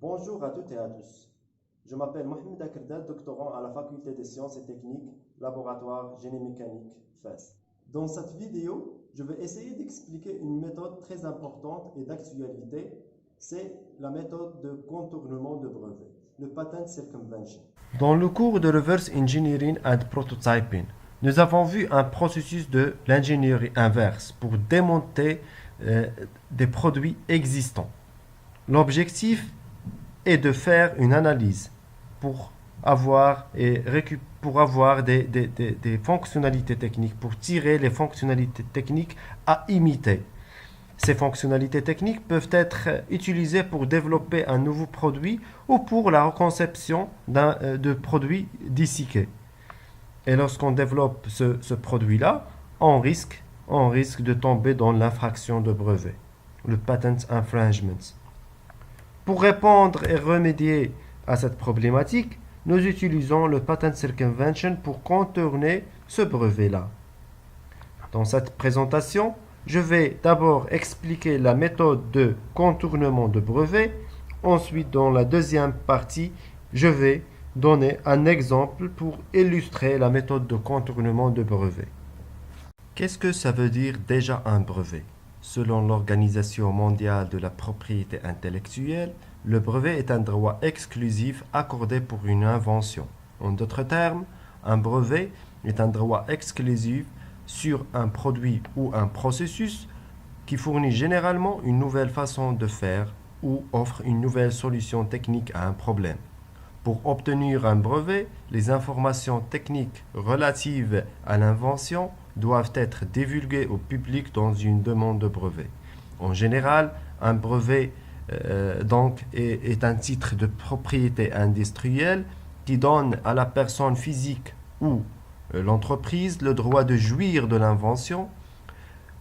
Bonjour à toutes et à tous. Je m'appelle Mohamed Akrda, doctorant à la Faculté des Sciences et Techniques, laboratoire Génie mécanique FES. Dans cette vidéo, je vais essayer d'expliquer une méthode très importante et d'actualité. C'est la méthode de contournement de brevet, le patent circumvention. Dans le cours de Reverse Engineering and Prototyping, nous avons vu un processus de l'ingénierie inverse pour démonter des produits existants. L'objectif est de faire une analyse pour avoir, des fonctionnalités techniques, pour tirer les fonctionnalités techniques à imiter. Ces fonctionnalités techniques peuvent être utilisées pour développer un nouveau produit ou pour la reconception de produits disséqués. Et lorsqu'on développe ce produit-là, on risque de tomber dans l'infraction de brevet, le patent infringement. Pour répondre et remédier à cette problématique, nous utilisons le patent circumvention pour contourner ce brevet-là. Dans cette présentation, je vais d'abord expliquer la méthode de contournement de brevet. Ensuite, dans la deuxième partie, je vais donner un exemple pour illustrer la méthode de contournement de brevet. Qu'est-ce que ça veut dire déjà un brevet? Selon l'Organisation mondiale de la propriété intellectuelle, le brevet est un droit exclusif accordé pour une invention. En d'autres termes, un brevet est un droit exclusif sur un produit ou un processus qui fournit généralement une nouvelle façon de faire ou offre une nouvelle solution technique à un problème. Pour obtenir un brevet, les informations techniques relatives à l'invention doivent être divulguées au public dans une demande de brevet. En général, un brevet est un titre de propriété industrielle qui donne à la personne physique ou l'entreprise le droit de jouir de l'invention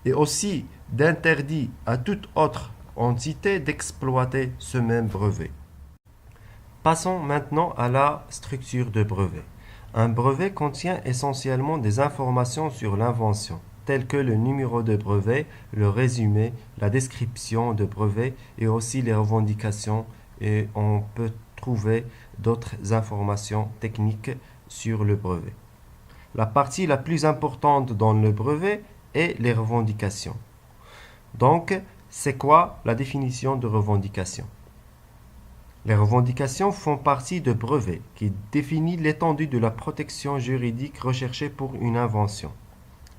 et aussi d'interdire à toute autre entité d'exploiter ce même brevet. Passons maintenant à la structure de brevet. Un brevet contient essentiellement des informations sur l'invention, telles que le numéro de brevet, le résumé, la description de brevet et aussi les revendications. Et on peut trouver d'autres informations techniques sur le brevet. La partie la plus importante dans le brevet est les revendications. Donc, c'est quoi la définition de revendication? Les revendications font partie de brevets qui définit l'étendue de la protection juridique recherchée pour une invention.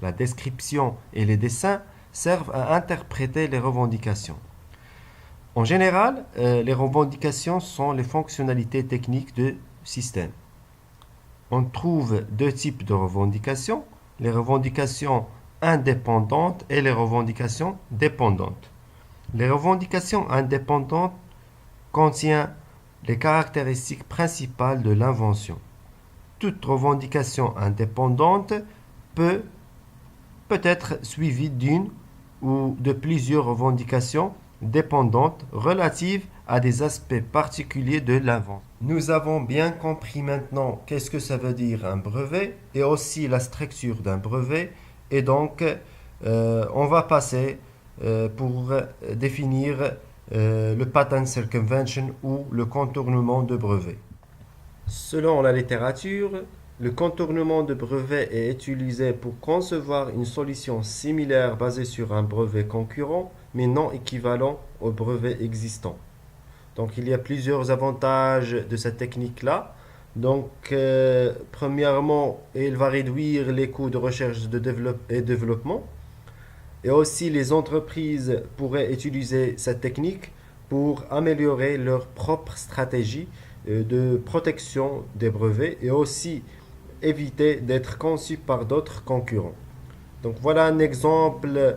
La description et les dessins servent à interpréter les revendications. En général, les revendications sont les fonctionnalités techniques de système. On trouve deux types de revendications, les revendications indépendantes et les revendications dépendantes. Les revendications indépendantes contient les caractéristiques principales de l'invention. Toute revendication indépendante peut être suivie d'une ou de plusieurs revendications dépendantes relatives à des aspects particuliers de l'invention. Nous avons bien compris maintenant qu'est-ce que ça veut dire un brevet et aussi la structure d'un brevet. Et donc, on va passer pour définir le patent circumvention ou le contournement de brevet. Selon la littérature, le contournement de brevet est utilisé pour concevoir une solution similaire basée sur un brevet concurrent, mais non équivalent au brevet existant. Donc, il y a plusieurs avantages de cette technique-là. Donc, premièrement, il va réduire les coûts de recherche et développement. Et aussi, les entreprises pourraient utiliser cette technique pour améliorer leur propre stratégie de protection des brevets et aussi éviter d'être conçus par d'autres concurrents. Donc voilà un exemple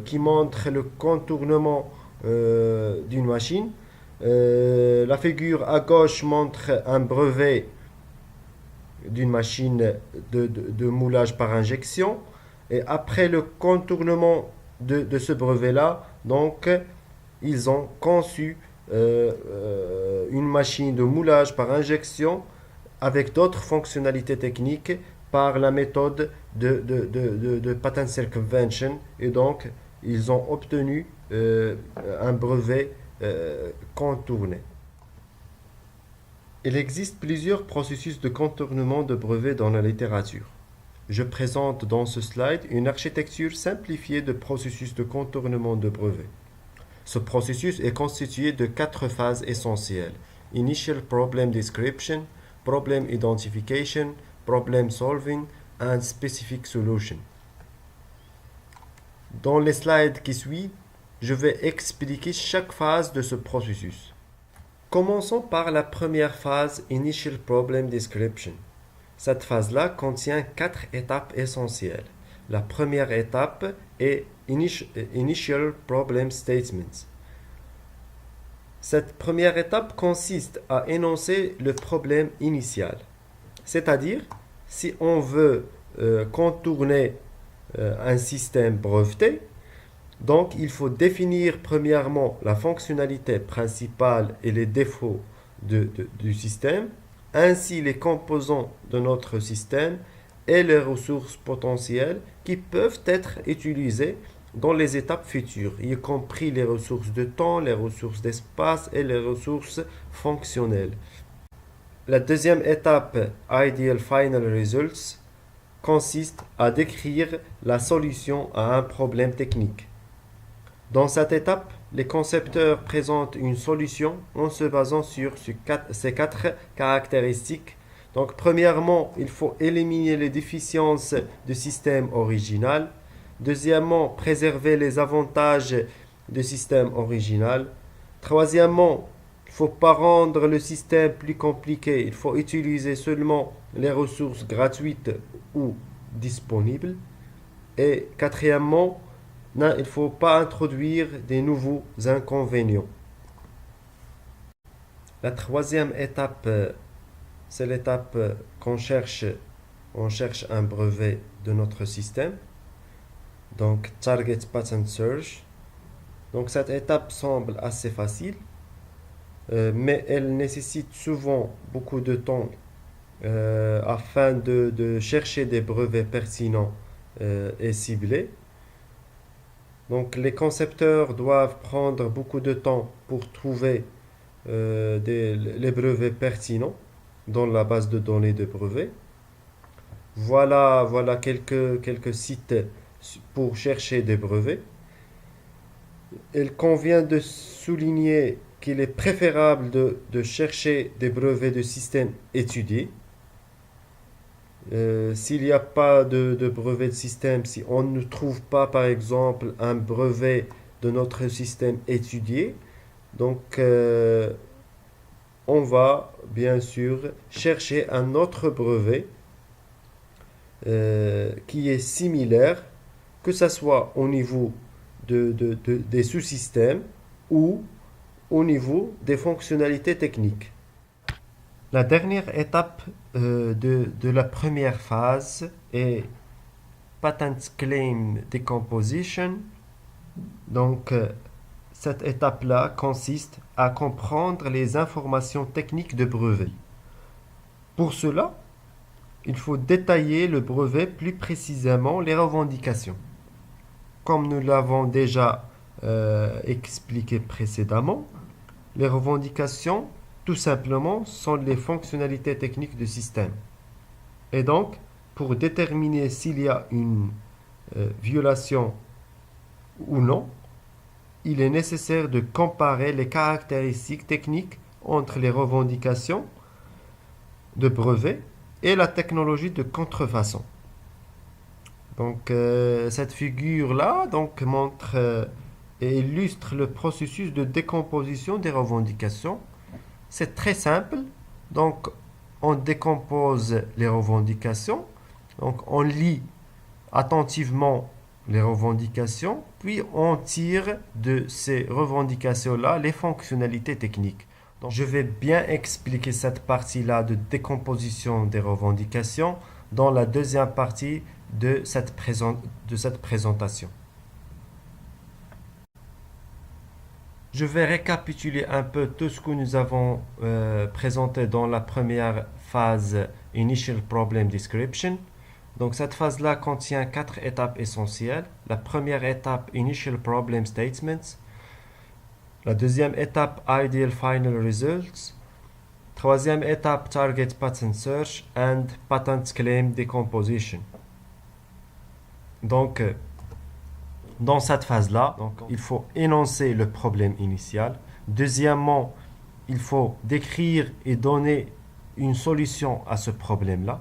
qui montre le contournement d'une machine. La figure à gauche montre un brevet d'une machine de moulage par injection. Et après le contournement de ce brevet-là, donc, ils ont conçu une machine de moulage par injection avec d'autres fonctionnalités techniques par la méthode de patent circumvention. Et donc, ils ont obtenu un brevet contourner. Il existe plusieurs processus de contournement de brevets dans la littérature. Je présente dans ce slide une architecture simplifiée de processus de contournement de brevets. Ce processus est constitué de 4 phases essentielles: Initial Problem Description, Problem Identification, Problem Solving and Specific Solution. Dans les slides qui suivent, je vais expliquer chaque phase de ce processus. Commençons par la première phase, Initial Problem Description. Cette phase-là contient 4 étapes essentielles. La première étape est Initial Problem Statements. Cette première étape consiste à énoncer le problème initial. C'est-à-dire, si on veut contourner un système breveté, donc il faut définir premièrement la fonctionnalité principale et les défauts du système, ainsi les composants de notre système et les ressources potentielles qui peuvent être utilisées dans les étapes futures, y compris les ressources de temps, les ressources d'espace et les ressources fonctionnelles. La deuxième étape, Ideal Final Results, consiste à décrire la solution à un problème technique. Dans cette étape, les concepteurs présentent une solution en se basant sur ces 4 caractéristiques. Donc, premièrement, il faut éliminer les déficiences du système original. Deuxièmement, préserver les avantages du système original. Troisièmement, il ne faut pas rendre le système plus compliqué. Il faut utiliser seulement les ressources gratuites ou disponibles. Et quatrièmement, il ne faut pas introduire des nouveaux inconvénients. La troisième étape, c'est l'étape qu'on cherche. On cherche un brevet de notre système. Donc, Target Patent Search. Donc, cette étape semble assez facile, mais elle nécessite souvent beaucoup de temps afin de chercher des brevets pertinents et ciblés. Donc, les concepteurs doivent prendre beaucoup de temps pour trouver les brevets pertinents dans la base de données de brevets. Voilà quelques sites pour chercher des brevets. Il convient de souligner qu'il est préférable de chercher des brevets de systèmes étudiés. S'il n'y a pas de brevet de système, si on ne trouve pas par exemple un brevet de notre système étudié, donc on va bien sûr chercher un autre brevet qui est similaire, que ce soit au niveau des sous-systèmes ou au niveau des fonctionnalités techniques. La dernière étape de la première phase est Patent Claim Decomposition. Donc, cette étape-là consiste à comprendre les informations techniques de brevet. Pour cela, il faut détailler le brevet, plus précisément les revendications. Comme nous l'avons déjà expliqué précédemment, les revendications, tout simplement, sont les fonctionnalités techniques du système. Et donc, pour déterminer s'il y a une violation ou non, il est nécessaire de comparer les caractéristiques techniques entre les revendications de brevet et la technologie de contrefaçon. Donc, cette figure-là montre et illustre le processus de décomposition des revendications. C'est très simple. Donc, on décompose les revendications. Donc, on lit attentivement les revendications, puis on tire de ces revendications-là les fonctionnalités techniques. Donc, je vais bien expliquer cette partie-là de décomposition des revendications dans la deuxième partie de cette présentation. Je vais récapituler un peu tout ce que nous avons présenté dans la première phase Initial Problem Description. Donc cette phase-là contient 4 étapes essentielles. La première étape, Initial Problem Statements. La deuxième étape, Ideal Final Results. Troisième étape, Target Patent Search and Patent Claim Decomposition. Donc, dans cette phase-là, il faut énoncer le problème initial. Deuxièmement, il faut décrire et donner une solution à ce problème-là.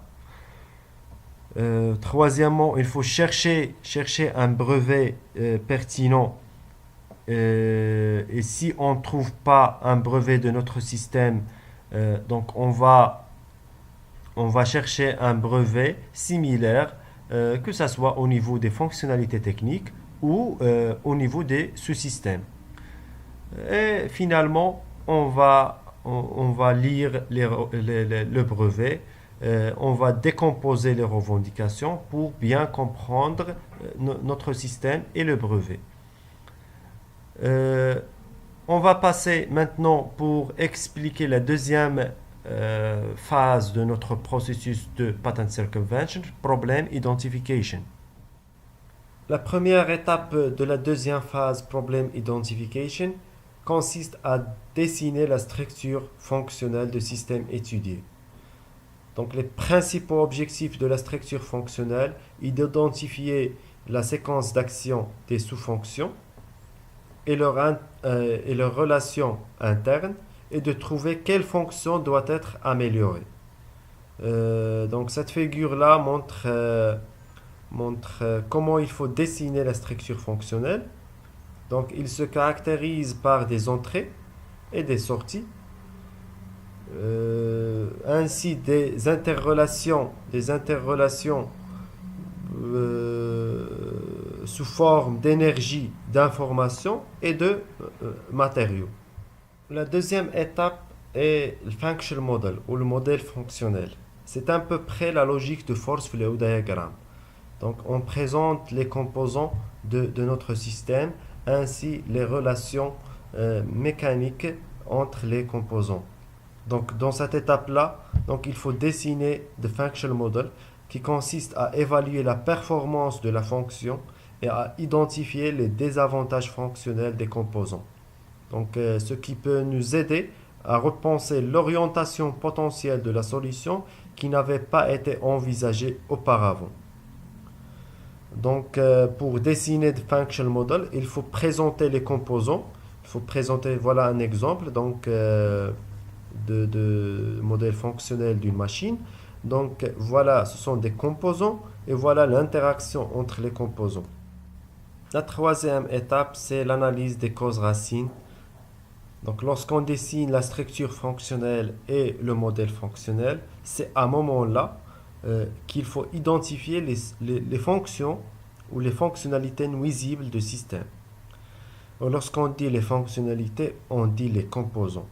Troisièmement, il faut chercher un brevet pertinent. Et si on ne trouve pas un brevet de notre système, donc on va chercher un brevet similaire, que ce soit au niveau des fonctionnalités techniques ou au niveau des sous-systèmes. Et finalement, on va lire le brevet, on va décomposer les revendications pour bien comprendre notre système et le brevet. On va passer maintenant pour expliquer la deuxième phase de notre processus de Patent Circumvention, Problem Identification. La première étape de la deuxième phase, Problem Identification, consiste à dessiner la structure fonctionnelle du système étudié. Donc les principaux objectifs de la structure fonctionnelle est d'identifier la séquence d'action des sous-fonctions et leur relation interne et de trouver quelle fonction doit être améliorée. Donc cette figure-là montre comment il faut dessiner la structure fonctionnelle. Donc il se caractérise par des entrées et des sorties, ainsi des interrelations sous forme d'énergie, d'information et de matériaux. La deuxième étape est le functional model ou le modèle fonctionnel. C'est à peu près la logique de force flow diagram. Donc on présente les composants de notre système ainsi les relations mécaniques entre les composants. Donc dans cette étape-là, il faut dessiner le functional model qui consiste à évaluer la performance de la fonction et à identifier les désavantages fonctionnels des composants. Donc ce qui peut nous aider à repenser l'orientation potentielle de la solution qui n'avait pas été envisagée auparavant. Donc pour dessiner le functional model, il faut présenter les composants. Il faut présenter, voilà un exemple de modèle fonctionnel d'une machine. Donc voilà, ce sont des composants et voilà l'interaction entre les composants. La troisième étape, c'est l'analyse des causes racines. Donc lorsqu'on dessine la structure fonctionnelle et le modèle fonctionnel, c'est à un moment-là qu'il faut identifier les fonctions ou les fonctionnalités nuisibles du système. Lorsqu'on dit les fonctionnalités, on dit les composants.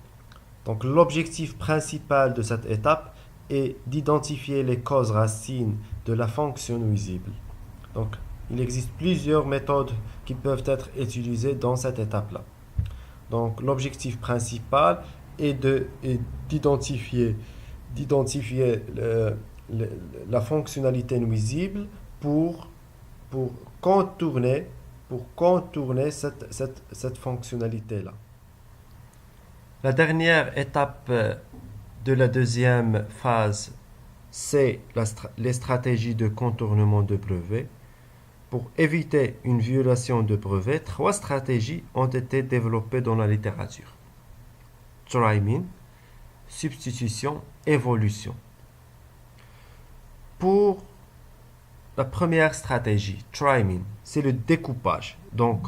Donc l'objectif principal de cette étape est d'identifier les causes racines de la fonction nuisible. Donc il existe plusieurs méthodes qui peuvent être utilisées dans cette étape-là. Donc l'objectif principal est d'identifier la fonctionnalité nuisible pour contourner cette fonctionnalité-là. La dernière étape de la deuxième phase, c'est les stratégies de contournement de brevet. Pour éviter une violation de brevet, 3 stratégies ont été développées dans la littérature. Try-min, substitution, évolution. Pour la première stratégie, try-min, c'est le découpage. Donc,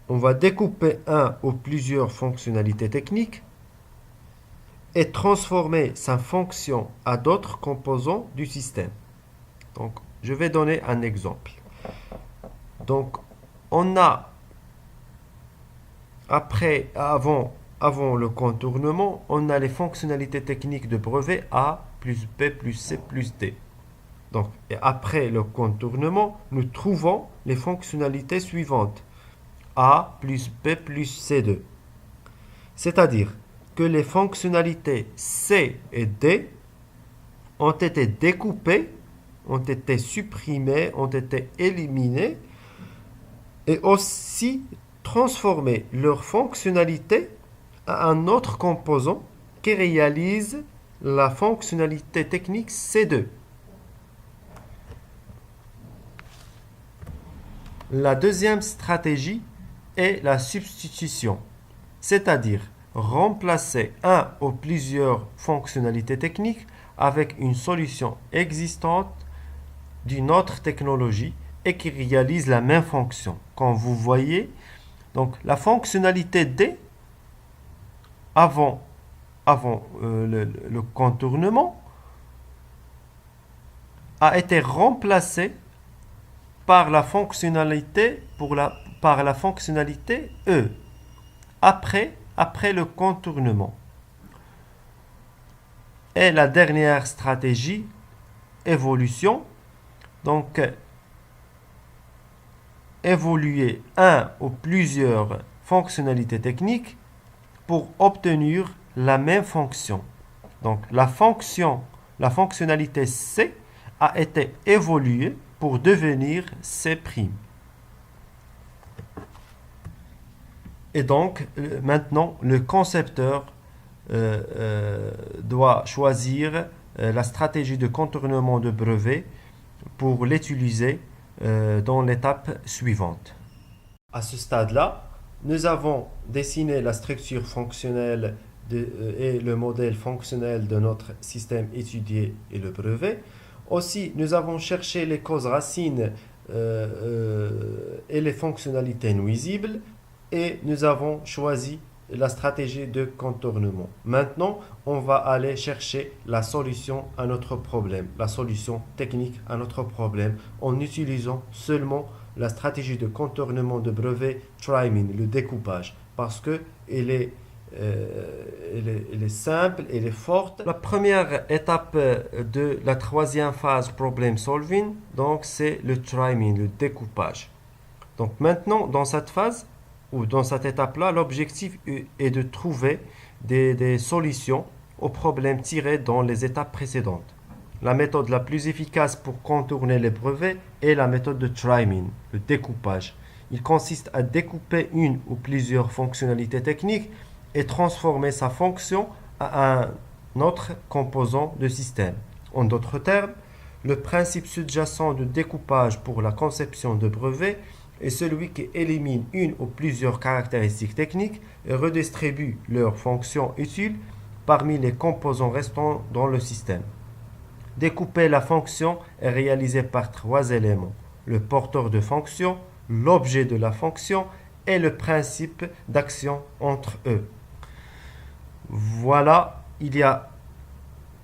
on va découper un ou plusieurs fonctionnalités techniques et transformer sa fonction à d'autres composants du système. Donc, je vais donner un exemple. Donc, on a, avant le contournement, on a les fonctionnalités techniques de brevet A plus B plus C plus D. Donc, et après le contournement, nous trouvons les fonctionnalités suivantes. A plus B plus C2. C'est-à-dire que les fonctionnalités C et D ont été découpées, ont été supprimées, ont été éliminées et aussi transformer leur fonctionnalité à un autre composant qui réalise la fonctionnalité technique C2. La deuxième stratégie est la substitution, c'est-à-dire remplacer un ou plusieurs fonctionnalités techniques avec une solution existante d'une autre technologie et qui réalise la même fonction. Comme vous voyez, donc la fonctionnalité D avant le contournement a été remplacée par la fonctionnalité E après le contournement. Et la dernière stratégie, évolution, donc évoluer un ou plusieurs fonctionnalités techniques pour obtenir la même fonction. Donc la fonctionnalité C a été évoluée pour devenir C'. Et donc maintenant le concepteur doit choisir la stratégie de contournement de brevet pour l'utiliser dans l'étape suivante. À ce stade-là, nous avons dessiné la structure fonctionnelle et le modèle fonctionnel de notre système étudié et le brevet. Aussi, nous avons cherché les causes racines et les fonctionnalités nuisibles et nous avons choisi la stratégie de contournement. Maintenant, on va aller chercher la solution à notre problème, la solution technique à notre problème en utilisant seulement la stratégie de contournement de brevet Try-Min, le découpage, parce que elle est simple, elle est forte. La première étape de la troisième phase problem solving, donc c'est le Try-Min, le découpage. Donc maintenant, dans cette phase, ou dans cette étape-là, l'objectif est de trouver des solutions aux problèmes tirés dans les étapes précédentes. La méthode la plus efficace pour contourner les brevets est la méthode de Try-Min, le découpage. Il consiste à découper une ou plusieurs fonctionnalités techniques et transformer sa fonction à un autre composant de système. En d'autres termes, le principe sous-jacent de découpage pour la conception de brevets est celui qui élimine une ou plusieurs caractéristiques techniques et redistribue leurs fonctions utiles parmi les composants restants dans le système. Découper la fonction est réalisé par trois éléments: le porteur de fonction, l'objet de la fonction et le principe d'action entre eux. Voilà, il y a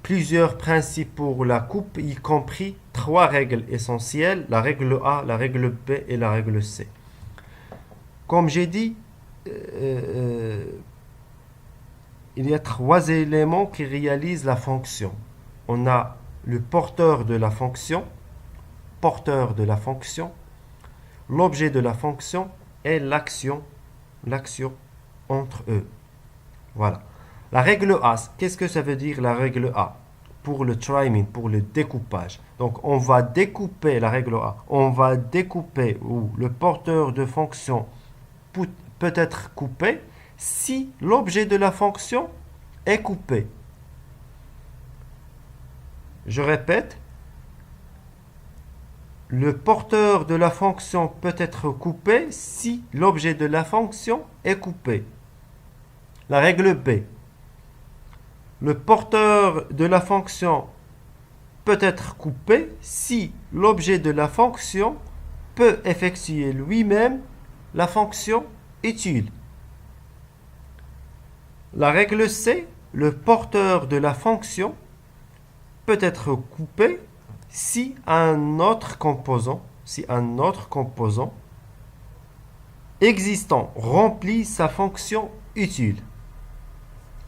plusieurs principes pour la coupe, y compris trois règles essentielles, la règle A, la règle B et la règle C. Comme j'ai dit, il y a trois éléments qui réalisent la fonction. On a le porteur de la fonction, l'objet de la fonction et l'action entre eux. Voilà. La règle A, qu'est-ce que ça veut dire la règle A? Pour le Try-Min, pour le découpage. Donc on va découper la règle A. On va découper où le porteur de fonction peut être coupé si l'objet de la fonction est coupé. Je répète, le porteur de la fonction peut être coupé si l'objet de la fonction est coupé. La règle B. Le porteur de la fonction peut être coupé si l'objet de la fonction peut effectuer lui-même la fonction utile. La règle C, le porteur de la fonction peut être coupé si un autre composant existant remplit sa fonction utile.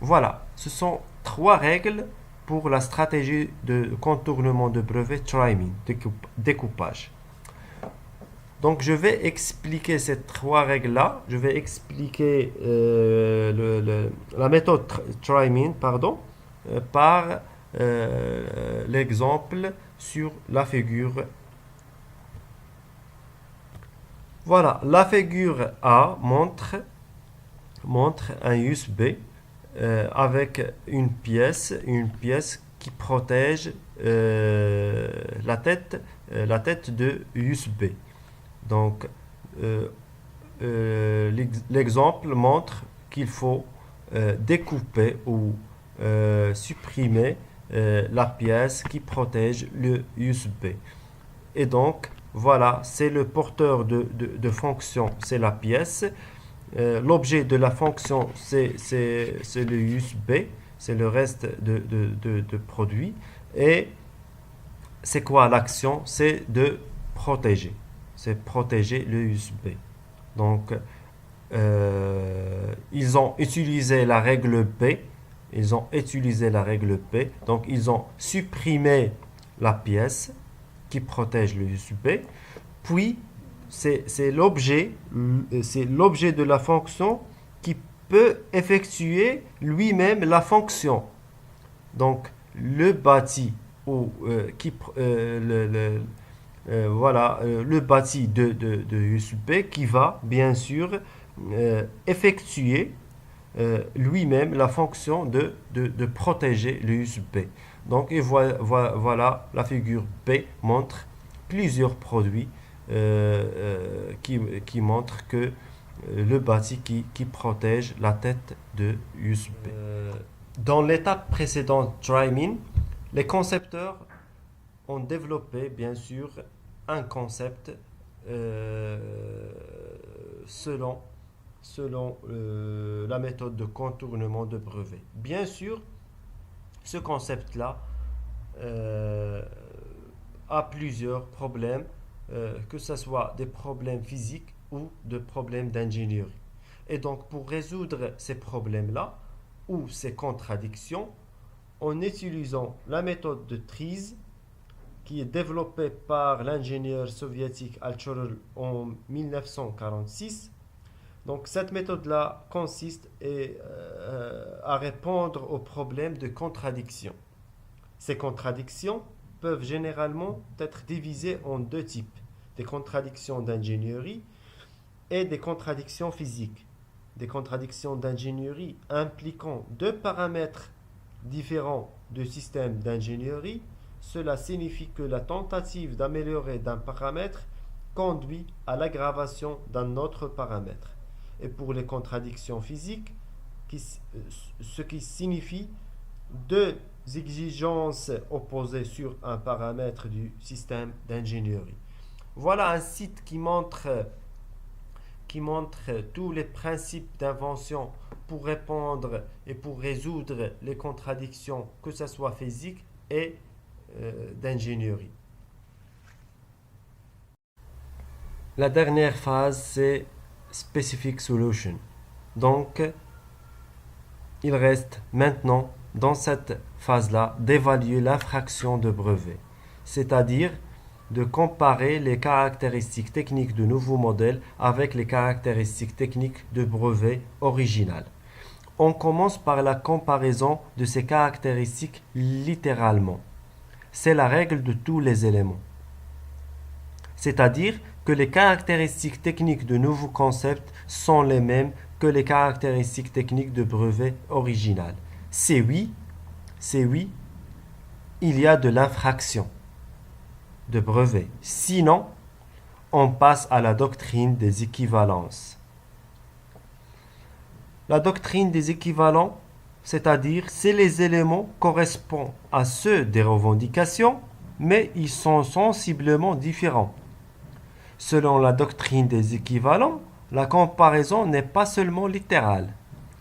Voilà, ce sont trois règles pour la stratégie de contournement de brevet Try-Min, découpage. Donc je vais expliquer ces trois règles-là. Je vais expliquer la méthode Try-Min, par l'exemple sur la figure. Voilà, la figure A montre un USB avec une pièce qui protège la tête de USB. Donc, l'exemple montre qu'il faut découper ou supprimer la pièce qui protège le USB. Et donc, voilà, c'est le porteur de fonction, c'est la pièce. L'objet de la fonction, c'est le USB, c'est le reste de produit. Et c'est quoi l'action? C'est de protéger. C'est protéger le USB. Donc, ils ont utilisé la règle B. Ils ont utilisé la règle B. Donc, ils ont supprimé la pièce qui protège le USB. Puis, c'est l'objet de la fonction qui peut effectuer lui-même la fonction. Donc, le bâti ou le bâti de USB qui va bien sûr effectuer lui-même la fonction de protéger le USB. Donc, et voilà, la figure B montre plusieurs produits qui montrent que le bâti qui protège la tête de USB. Dans l'étape précédente, Try-Me, les concepteurs ont développé, bien sûr, un concept selon la méthode de contournement de brevet. Bien sûr, ce concept-là a plusieurs problèmes, que ce soit des problèmes physiques ou des problèmes d'ingénierie. Et donc, pour résoudre ces problèmes-là, ou ces contradictions, en utilisant la méthode de Trees, qui est développée par l'ingénieur soviétique Alchorov en 1946. Donc cette méthode-là consiste à répondre aux problèmes de contradiction. Ces contradictions peuvent généralement être divisées en deux types, des contradictions d'ingénierie et des contradictions physiques. Des contradictions d'ingénierie impliquant deux paramètres différents du système d'ingénierie, cela signifie que la tentative d'améliorer d'un paramètre conduit à l'aggravation d'un autre paramètre. Et pour les contradictions physiques, ce qui signifie deux exigences opposées sur un paramètre du système d'ingénierie. Voilà un site qui montre tous les principes d'invention pour répondre et pour résoudre les contradictions, que ce soit physique et d'ingénierie. La dernière phase, c'est Specific Solution. Donc, il reste maintenant, dans cette phase-là, d'évaluer l'infraction de brevet, c'est-à-dire de comparer les caractéristiques techniques de nouveaux modèles avec les caractéristiques techniques de brevet original. On commence par la comparaison de ces caractéristiques littéralement. C'est la règle de tous les éléments. C'est-à-dire que les caractéristiques techniques de nouveaux concepts sont les mêmes que les caractéristiques techniques de brevet original. C'est oui, il y a de l'infraction de brevet. Sinon, on passe à la doctrine des équivalences. La doctrine des équivalents, c'est-à-dire si les éléments correspondent à ceux des revendications, mais ils sont sensiblement différents. Selon la doctrine des équivalents, la comparaison n'est pas seulement littérale,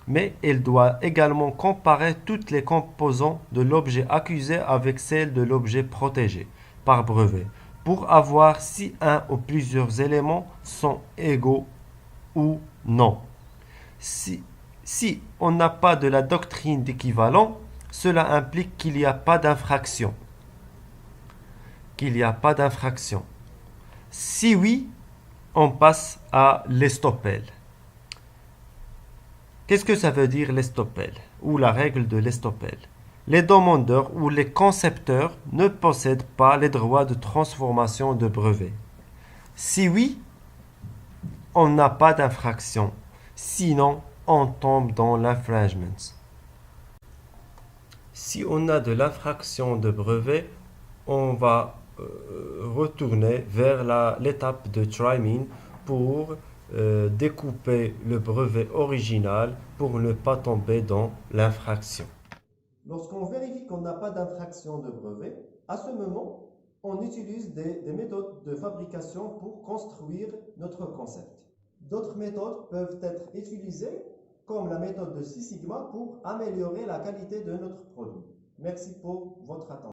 mais elle doit également comparer toutes les composantes de l'objet accusé avec celles de l'objet protégé par brevet, pour avoir si un ou plusieurs éléments sont égaux ou non. Si on n'a pas de la doctrine d'équivalent, cela implique qu'il n'y a pas d'infraction. Si oui, on passe à l'estoppel. Qu'est-ce que ça veut dire l'estoppel ou la règle de l'estoppel? Les demandeurs ou les concepteurs ne possèdent pas les droits de transformation de brevet. Si oui, on n'a pas d'infraction. Sinon, on tombe dans l'infringement. Si on a de l'infraction de brevet, on va retourner vers l'étape de try-me pour découper le brevet original pour ne pas tomber dans l'infraction. Lorsqu'on vérifie qu'on n'a pas d'infraction de brevet, à ce moment, on utilise des méthodes de fabrication pour construire notre concept. D'autres méthodes peuvent être utilisées, comme la méthode de Six Sigma, pour améliorer la qualité de notre produit. Merci pour votre attention.